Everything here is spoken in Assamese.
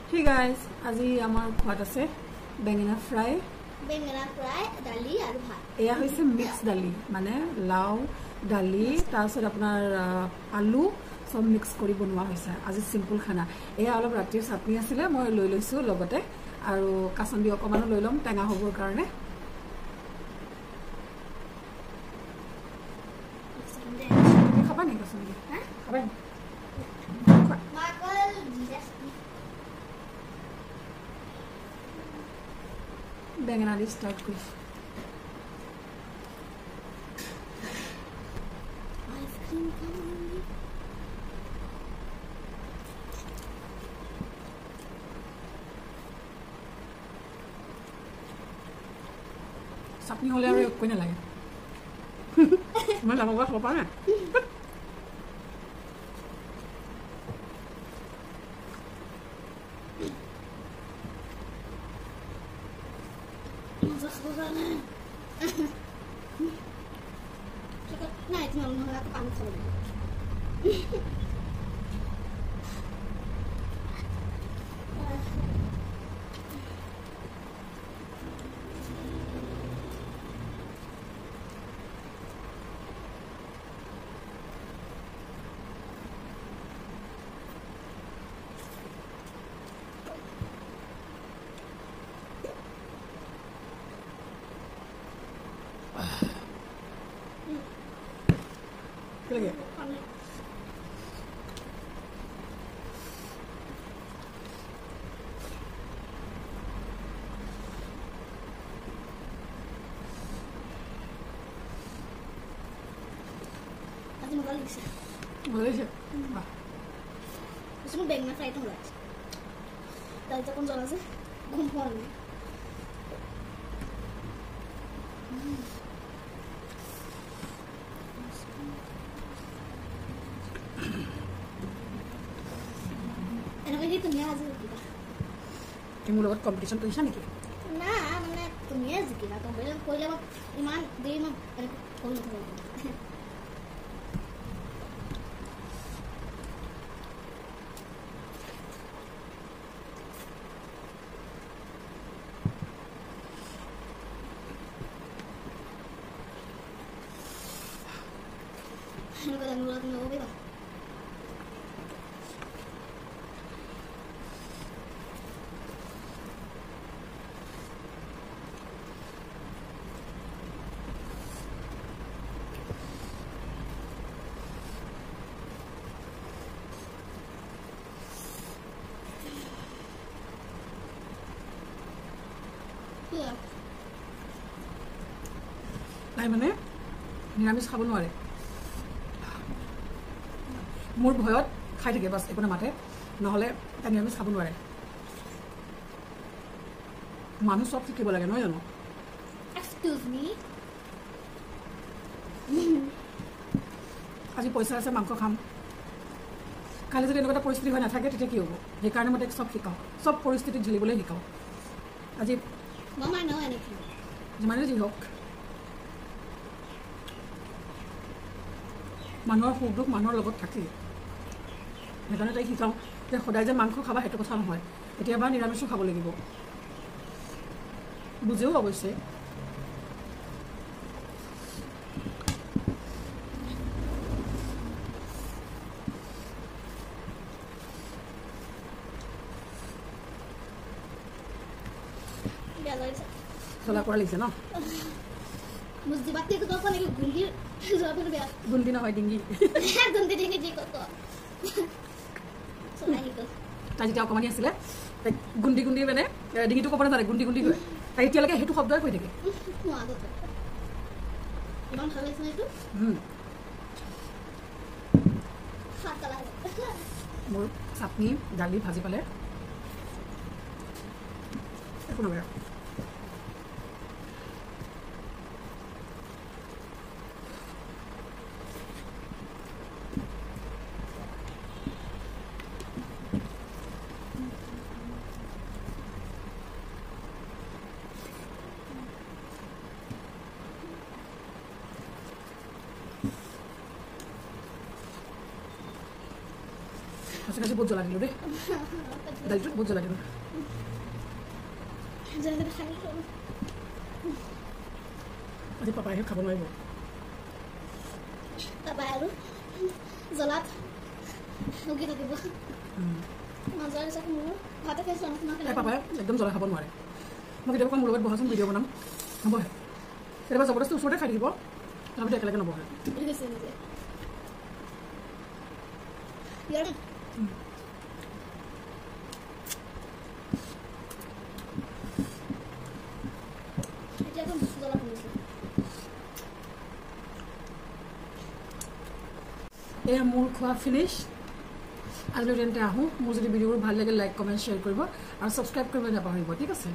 Hey guys, আজি আমাৰ খোৱাত আছে বেঙেনা ফ্ৰাই, দালি আৰু ভাত। এয়া হৈছে মিক্স দালি, মানে লাউ দালি তাৰপিছত আপোনাৰ আলু সব মিক্স কৰি বনোৱা হৈছে। আজি সিম্পল খানা। এয়া অলপ ৰাতিৰ চাটনি আছিলে, মই লৈ লৈছো লগতে, আৰু কাচন্দি অকমানো লৈ লম টেঙা হ'বৰ কাৰণে। খাবা নেকি কাচন্দি? খাবা নেকি? বেঙেনা দি স্টাৰ্ট কৰিছোঁ। চাটনি হ'লে আৰু একোৱেই নালাগে। মই ডাঙৰ খাব পৰা নাই। Này thì nó là ăn không. Lagi. Nanti mau balik sih. Boleh sih. Terus mau bengna fry itu enggak? Dari itu pun jalan sih. Gumpal nih. তুমি আজি কিবা তুমি লগত কম্পিটিশন কৰিছা নেকি? না মানে তুমি আজি কিবা কম্পিটিশন কৰিলে ইমান দেৰি মই কৰি থাকো। Nggak ada mulut nggak apa-apa. নাই মানে নিৰামিষ খাব নোৱাৰে, মোৰ ভয়ত খাই থাকে বাছ একো নামাতে, নহ'লে তাই নিৰামিষ খাব নোৱাৰে। মানুহ চব শিকিব লাগে নহয় জানো? Excuse me. আজি পইচা আছে মাংস খাম, কালি যদি এনেকুৱা এটা পৰিস্থিতি হৈ নাথাকে তেতিয়া কি হ'ব? সেইকাৰণে মই তাইক চব শিকাওঁ, চব পৰিস্থিতিত ঝেলিবলৈ শিকাওঁ। আজি Mom, I know anything. যিমানে যি হওক, মানুহৰ সুখ দুখ মানুহৰ লগত থাকেই। সেইকাৰণে তাইক শিকাওঁ যে সদায় যে মাংস খাবা সেইটো কথা নহয়, কেতিয়াবা নিৰামিষো খাব লাগিব। বুজেও অৱশ্যে। চলা কৰা লাগিছে ন? Mesti bakti itu kok nih gundi, jawab itu biar. গুন্দি নহয় ডিংগি। Gundi dingin di kok. Soalnya itu. তাই যেতিয়া অকমানি আছিলে তাইক গুন্দি গুন্দি মানে ডিঙিটো ক'ব নাজানে, গুন্দি গুন্দি কয়। তাই এতিয়ালৈকে সেইটো শব্দই কৈ থাকে। Mau ada tuh. Emang halusnya itu? Fatalah. মোৰ চাটনি দালি ভাজি পালে একো নকৰে। সঁচাকৈ বহুত জ্বলা দিলোঁ দেই দালিটোত বহুত জ্বলা দিলোঁ আজি পাপাইহে খাব নোৱাৰিব পাপাই আৰু জ্বলাত নুকি থাকিব মজা হৈছে মোৰ ভাতে খাইছোঁ পাপাই একদম জ্বলা খাব নোৱাৰে মই কেতিয়াবা মোৰ লগত বহাচোন ভিডিঅ' বনাম নবহে কেতিয়াবা জবৰদস্তি ওচৰতে খাই থাকিব তথাপিতো একেলগে নবহে এয়া মোৰ খোৱা ফিনিছ আজিলৈ তেন্তে আহোঁ মোৰ যদি ভিডিঅ'বোৰ ভাল লাগে লাইক কমেণ্ট শ্বেয়াৰ কৰিব আৰু ছাবস্ক্ৰাইব কৰিবলৈ নাপাহৰিব ঠিক আছে